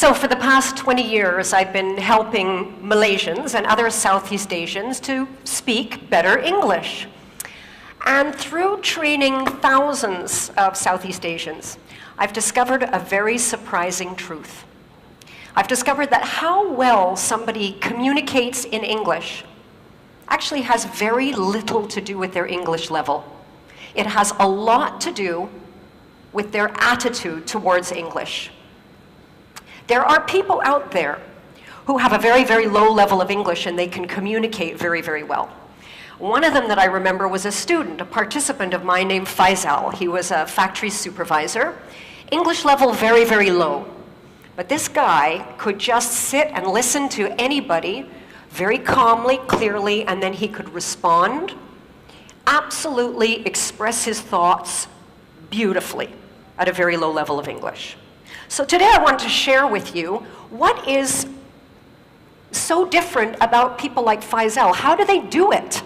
So for the past 20 years, I've been helping Malaysians and other Southeast Asians to speak better English. And through training thousands of Southeast Asians, I've discovered a very surprising truth. I've discovered that how well somebody communicates in English actually has very little to do with their English level. It has a lot to do with their attitude towards English. There are people out there who have a very, very low level of English and they can communicate very, very well. One of them that I remember was a student, a participant of mine named Faisal. He was a factory supervisor. English level very, very low. But this guy could just sit and listen to anybody very calmly, clearly, and then he could respond, absolutely express his thoughts beautifully at a very low level of English. So today I want to share with you what is so different about people like Faisal. How do they do it?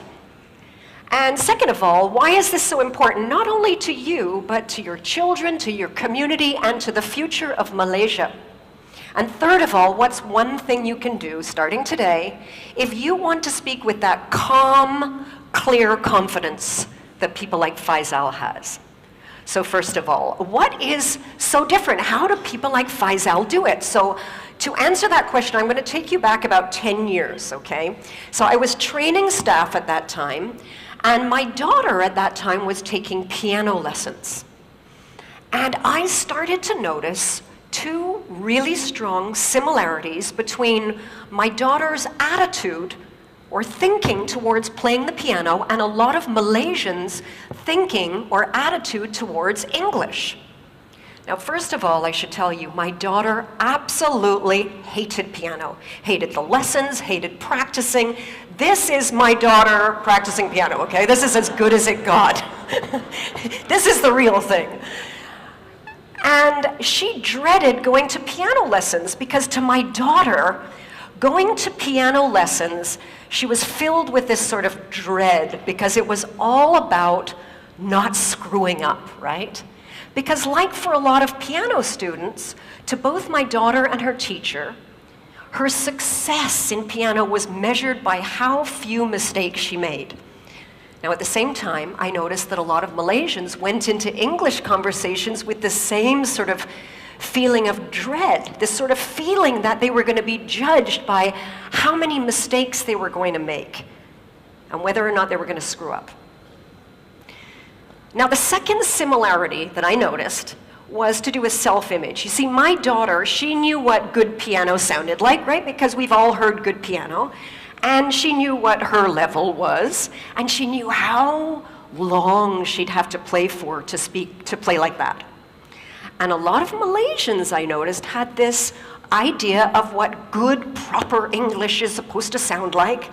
And second of all, why is this so important, not only to you, but to your children, to your community, and to the future of Malaysia? And third of all, what's one thing you can do, starting today, if you want to speak with that calm, clear confidence that people like Faisal has? So first of all, what is so different? How do people like Faisal do it? So to answer that question, I'm going to take you back about 10 years, okay? So I was training staff at that time, and my daughter at that time was taking piano lessons. And I started to notice two really strong similarities between my daughter's attitude or thinking towards playing the piano and a lot of Malaysians' thinking or attitude towards English. Now, first of all, I should tell you, my daughter absolutely hated piano, hated the lessons, hated practicing. This is my daughter practicing piano, okay? This is as good as it got. This is the real thing. And she dreaded going to piano lessons because to my daughter, going to piano lessons, she was filled with this sort of dread because it was all about not screwing up, right? Because like for a lot of piano students, to both my daughter and her teacher, her success in piano was measured by how few mistakes she made. Now, at the same time, I noticed that a lot of Malaysians went into English conversations with the same sort of feeling of dread, this sort of feeling that they were going to be judged by how many mistakes they were going to make and whether or not they were going to screw up. Now, the second similarity that I noticed was to do with self-image. You see, my daughter, she knew what good piano sounded like, right? Because we've all heard good piano. And she knew what her level was, and she knew how long she'd have to play for to play like that. And a lot of Malaysians, I noticed, had this idea of what good, proper English is supposed to sound like,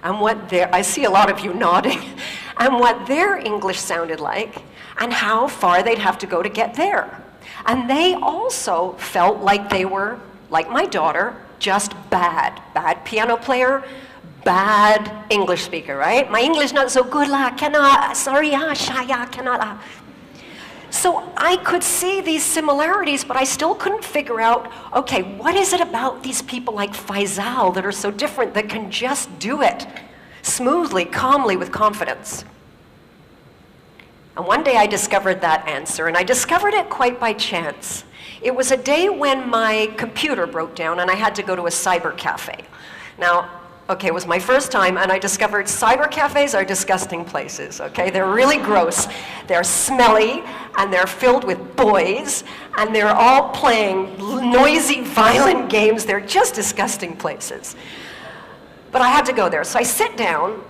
and I see a lot of you nodding, and what their English sounded like, and how far they'd have to go to get there. And they also felt like they were, like my daughter, just bad. Bad piano player, bad English speaker, right? My English not so good lah, cannot, sorry ah, shaya, cannot ah. So I could see these similarities, but I still couldn't figure out, okay, what is it about these people like Faisal that are so different that can just do it smoothly, calmly, with confidence? And one day I discovered that answer, and I discovered it quite by chance. It was a day when my computer broke down and I had to go to a cyber cafe. Now, okay, it was my first time, and I discovered cyber cafes are disgusting places, okay? They're really gross. They're smelly, and they're filled with boys, and they're all playing noisy, violent games. They're just disgusting places. But I had to go there. So I sit down,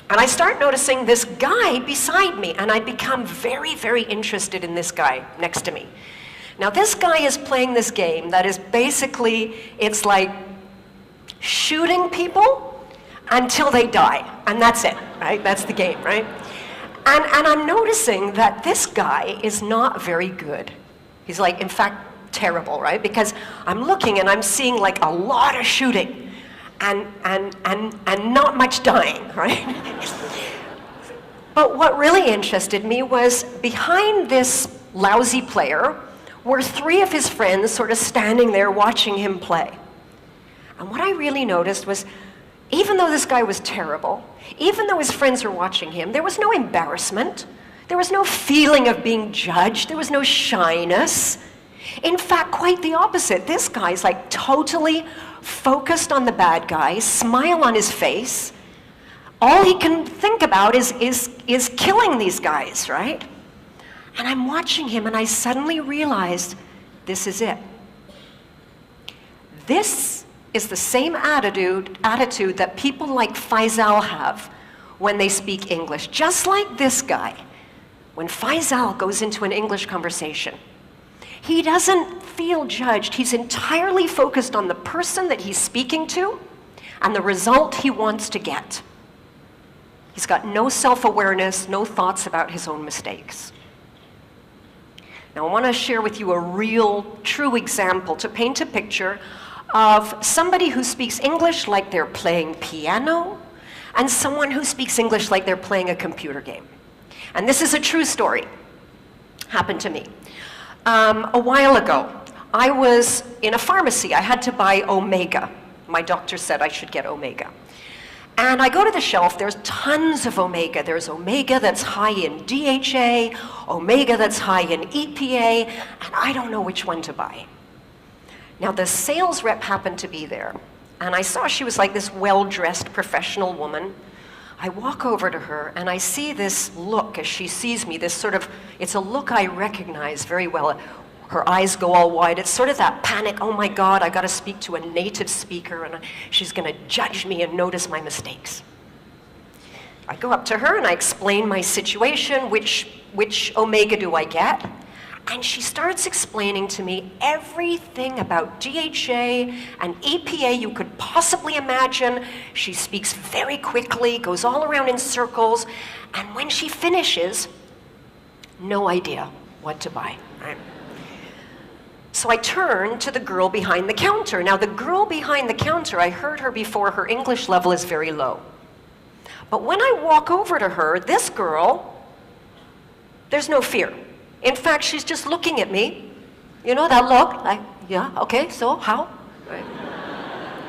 and I start noticing this guy beside me, and I become very, very interested in this guy next to me. Now, this guy is playing this game that is basically, it's like shooting people until they die, and that's it, right? That's the game, right? And I'm noticing that this guy is not very good. He's like, in fact, terrible, right? Because I'm looking and I'm seeing like a lot of shooting and not much dying, right? But what really interested me was behind this lousy player were 3 of his friends sort of standing there watching him play. And what I really noticed was, even though this guy was terrible, even though his friends were watching him, there was no embarrassment. There was no feeling of being judged. There was no shyness. In fact, quite the opposite. This guy's like totally focused on the bad guy, smile on his face. All he can think about is killing these guys, right? And I'm watching him and I suddenly realized, this is it. This is the same attitude that people like Faisal have when they speak English. Just like this guy, when Faisal goes into an English conversation, he doesn't feel judged. He's entirely focused on the person that he's speaking to and the result he wants to get. He's got no self-awareness, no thoughts about his own mistakes. Now, I want to share with you a real, true example to paint a picture of somebody who speaks English like they're playing piano and someone who speaks English like they're playing a computer game. And this is a true story. Happened to me. A while ago, I was in a pharmacy. I had to buy Omega. My doctor said I should get Omega. And I go to the shelf, there's tons of Omega. There's Omega that's high in DHA, Omega that's high in EPA, and I don't know which one to buy. Now the sales rep happened to be there, and I saw she was like this well-dressed professional woman. I walk over to her and I see this look as she sees me, this sort of, it's a look I recognize very well. Her eyes go all wide. It's sort of that panic, oh my God, I gotta speak to a native speaker and she's gonna judge me and notice my mistakes. I go up to her and I explain my situation, which Omega do I get? And she starts explaining to me everything about DHA and EPA you could possibly imagine. She speaks very quickly, goes all around in circles, and when she finishes, no idea what to buy, right? So I turn to the girl behind the counter. Now the girl behind the counter, I heard her before, her English level is very low. But when I walk over to her, this girl, there's no fear. In fact, she's just looking at me. You know that look? Like, yeah, okay, so how? Right.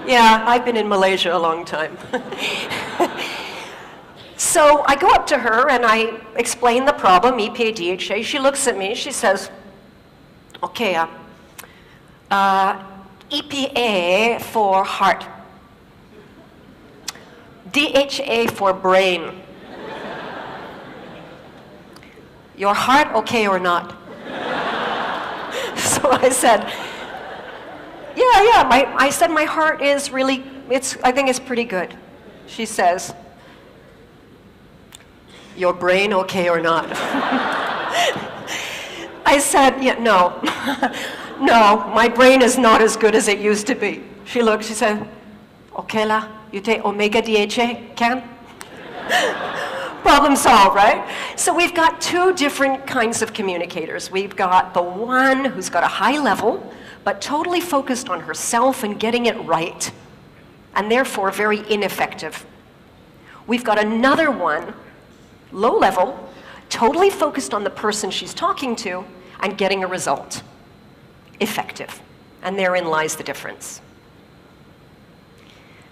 Yeah, I've been in Malaysia a long time. So I go up to her and I explain the problem, EPA, DHA. She looks at me, she says, okay, EPA for heart, DHA for brain. Your heart okay or not? So I said, I said my heart is really, I think it's pretty good. She says, your brain okay or not? I said, yeah, no. No, my brain is not as good as it used to be. She looked, she said, okay la, you take Omega DHA, can? Problem solved, right? So we've got 2 different kinds of communicators. We've got the one who's got a high level, but totally focused on herself and getting it right, and therefore very ineffective. We've got another one, low level, totally focused on the person she's talking to and getting a result. Effective. And therein lies the difference.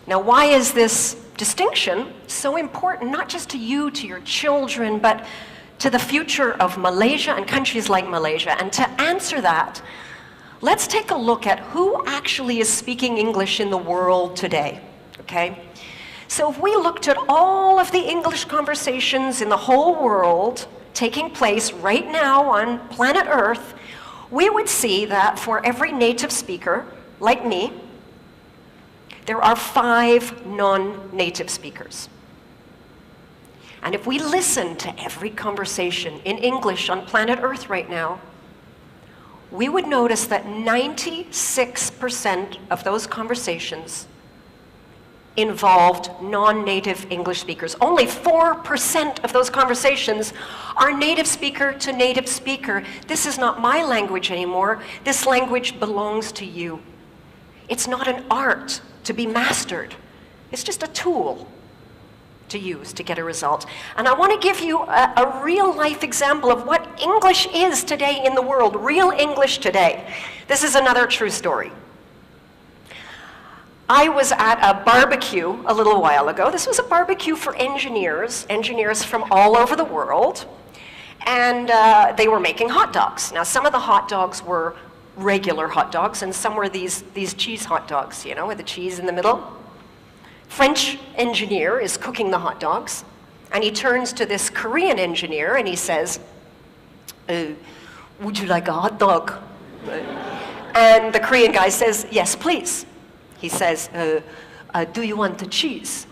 Now, why is this distinction so important, not just to you, to your children, but to the future of Malaysia and countries like Malaysia? And to answer that, let's take a look at who actually is speaking English in the world today, okay? So if we looked at all of the English conversations in the whole world taking place right now on planet Earth, we would see that for every native speaker, like me, there are 5 non-native speakers. And if we listen to every conversation in English on planet Earth right now, we would notice that 96% of those conversations involved non-native English speakers. Only 4% of those conversations are native speaker to native speaker. This is not my language anymore. This language belongs to you. It's not an art to be mastered. It's just a tool. to use to get a result. And I want to give you a real-life example of what English is today in the world, real English today. This is another true story. I was at a barbecue a little while ago. This was a barbecue for engineers from all over the world, and they were making hot dogs. Now, some of the hot dogs were regular hot dogs, and some were these cheese hot dogs, you know, with the cheese in the middle. French engineer is cooking the hot dogs, and he turns to this Korean engineer and he says, would you like a hot dog? And the Korean guy says, yes, please. He says, do you want the cheese?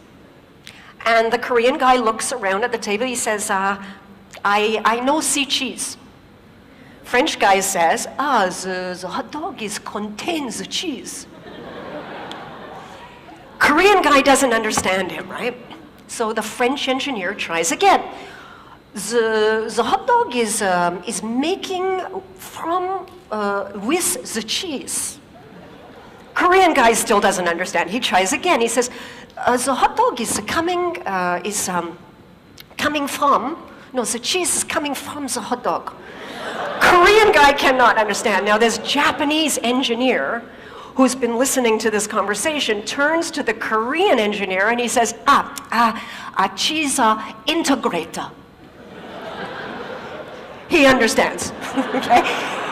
And the Korean guy looks around at the table. He says, I no see cheese. French guy says, the hot dog contains the cheese. Korean guy doesn't understand him, right? So the French engineer tries again. The hot dog is making from with the cheese. Korean guy still doesn't understand. He tries again. He says, the hot dog is coming from. No, the cheese is coming from the hot dog. Korean guy cannot understand. Now this Japanese engineer who's been listening to this conversation turns to the Korean engineer and he says, cheese integrator. He understands, okay?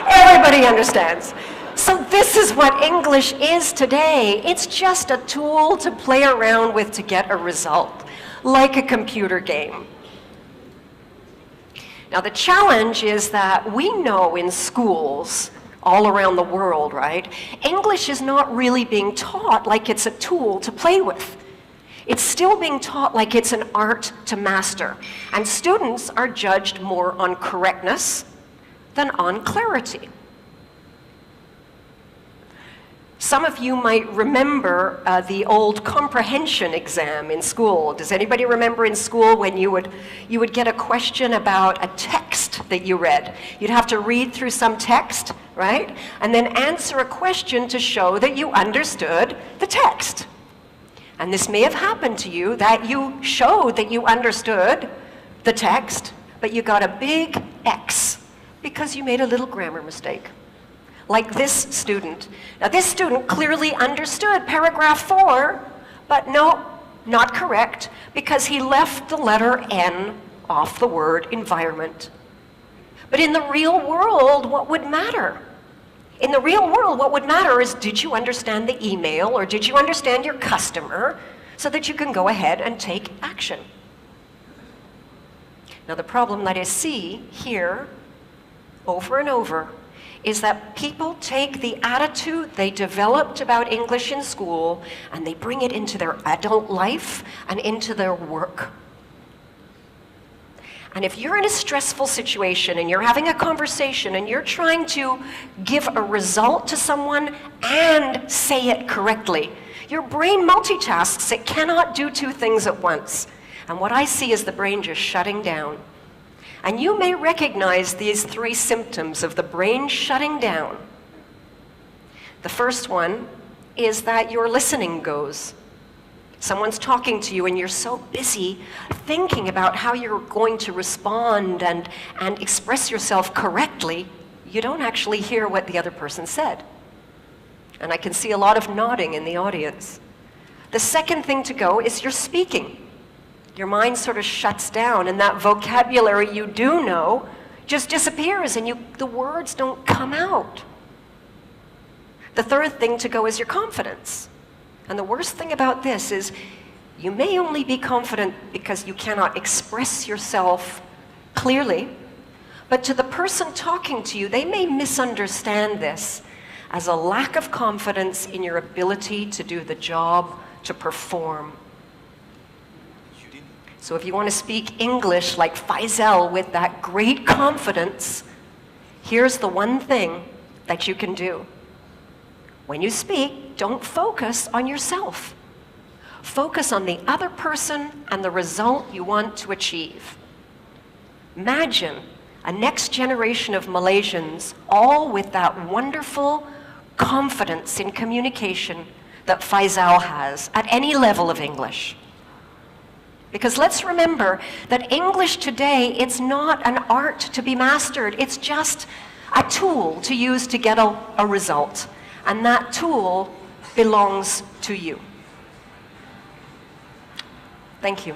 Everybody understands. So this is what English is today. It's just a tool to play around with to get a result, like a computer game. Now the challenge is that we know in schools all around the world, right? English is not really being taught like it's a tool to play with. It's still being taught like it's an art to master. And students are judged more on correctness than on clarity. Some of you might remember the old comprehension exam in school. Does anybody remember in school when you would get a question about a text that you read? You'd have to read through some text, right? And then answer a question to show that you understood the text. And this may have happened to you, that you showed that you understood the text, but you got a big X because you made a little grammar mistake. Like this student. Now this student clearly understood paragraph 4, but no, not correct, because he left the letter N off the word environment. But in the real world, what would matter? In the real world, what would matter is, did you understand the email or did you understand your customer so that you can go ahead and take action? Now the problem that I see here over and over is that people take the attitude they developed about English in school and they bring it into their adult life and into their work. And if you're in a stressful situation and you're having a conversation and you're trying to give a result to someone and say it correctly, your brain multitasks. It cannot do two things at once. And what I see is the brain just shutting down. And you may recognize these 3 symptoms of the brain shutting down. The first one is that your listening goes. Someone's talking to you and you're so busy thinking about how you're going to respond and express yourself correctly, you don't actually hear what the other person said. And I can see a lot of nodding in the audience. The second thing to go is your speaking. Your mind sort of shuts down and that vocabulary you do know just disappears and the words don't come out. The third thing to go is your confidence. And the worst thing about this is you may only be confident because you cannot express yourself clearly, but to the person talking to you, they may misunderstand this as a lack of confidence in your ability to do the job, to perform. So if you want to speak English like Faisal with that great confidence, here's the one thing that you can do. When you speak, don't focus on yourself. Focus on the other person and the result you want to achieve. Imagine a next generation of Malaysians, all with that wonderful confidence in communication that Faisal has at any level of English. Because let's remember that English today, it's not an art to be mastered. It's just a tool to use to get a result. And that tool belongs to you. Thank you.